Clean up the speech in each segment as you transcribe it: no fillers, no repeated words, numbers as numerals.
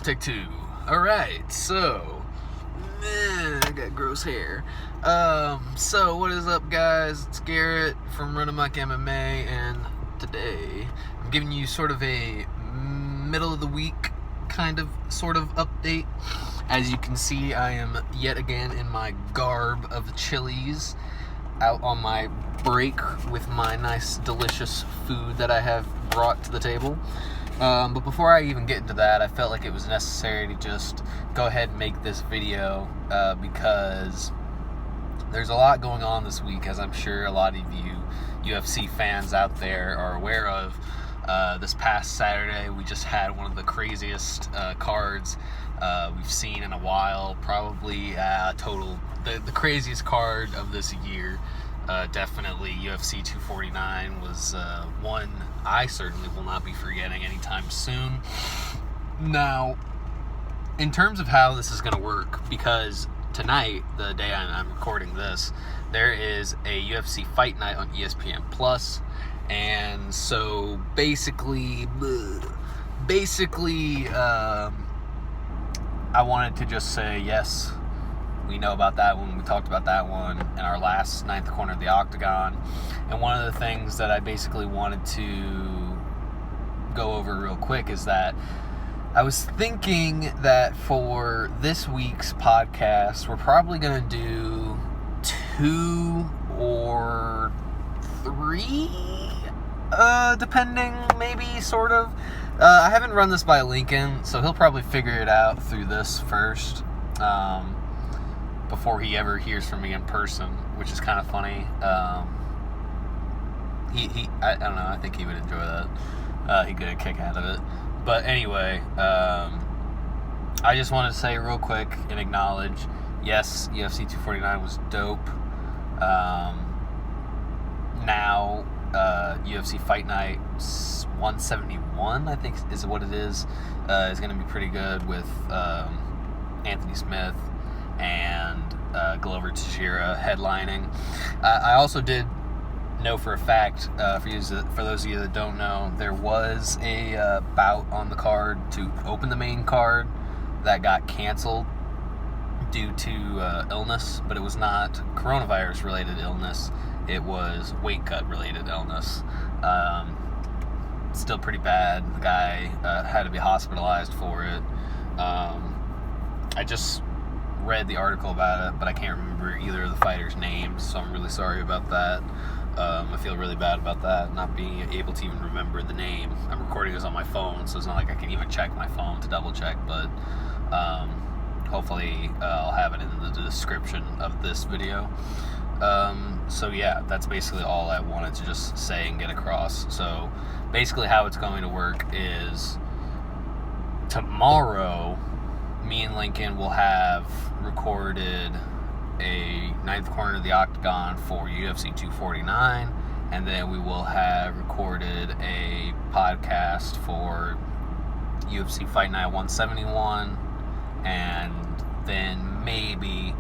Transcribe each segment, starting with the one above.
Take two. Alright, so I got gross hair. So what is up, guys? It's Garrett from RUNAMUCK MMA, and today I'm giving you sort of a middle of the week sort of update. As you can see, I am yet again in my garb of Chili's, out on my break with my nice, delicious food that I have brought to the table. But before I even get into that, I felt like it was necessary to just go ahead and make this video because there's a lot going on this week, as I'm sure a lot of you UFC fans out there are aware of. This past Saturday, we just had one of the craziest cards we've seen in a while. Probably the craziest card of this year. Definitely UFC 249 was one I certainly will not be forgetting anytime soon. Now, in terms of how this is going to work, because tonight, the day I'm recording this, there is a UFC Fight Night on ESPN Plus, and so basically, I wanted to just say yes. We know about that one. We talked about that one in our last Ninth Corner of the Octagon. And one of the things that I basically wanted to go over real quick is that I was thinking that for this week's podcast, we're probably going to do 2 or 3, depending, maybe, sort of. I haven't run this by Lincoln, so he'll probably figure it out through this first. Before he ever hears from me in person, which is kind of funny. I don't know, I think he would enjoy that. He'd get a kick out of it. But anyway, I just wanted to say real quick and acknowledge, yes, UFC 249 was dope. Now, UFC Fight Night 171, I think is what it is going to be pretty good with Anthony Smith and Glover Teixeira headlining. I also did know for a fact, for those of you that don't know, there was a bout on the card to open the main card that got canceled due to illness, but it was not coronavirus-related illness. It was weight cut-related illness. Still pretty bad. The guy had to be hospitalized for it. I just read the article about it, but I can't remember either of the fighters' names, so I'm really sorry about that. I feel really bad about that, not being able to even remember the name. I'm recording this on my phone, so it's not like I can even check my phone to double check, but hopefully I'll have it in the description of this video. So yeah, that's basically all I wanted to just say and get across. So basically how it's going to work is tomorrow, me and Lincoln will have recorded a Ninth Corner of the Octagon for UFC 249, and then we will have recorded a podcast for UFC Fight Night 171, and then maybe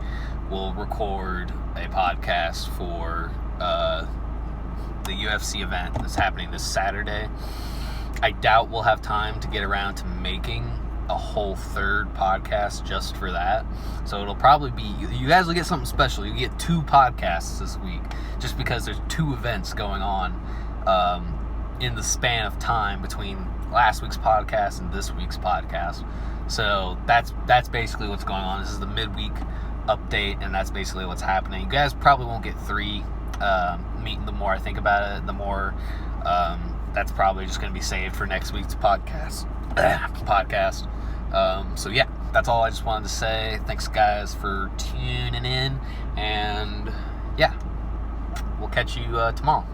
we'll record a podcast for the UFC event that's happening this Saturday. I doubt we'll have time to get around to making a whole third podcast just for that. So it'll probably be, you guys will get something special. You get 2 podcasts this week just because there's 2 events going on in the span of time between last week's podcast and this week's podcast. So that's basically what's going on. This is the midweek update, and that's basically what's happening. You guys probably won't get 3. The more I think about it, the more that's probably just going to be saved for next week's podcast. So yeah, that's all I just wanted to say. Thanks, guys, for tuning in, and yeah, we'll catch you tomorrow.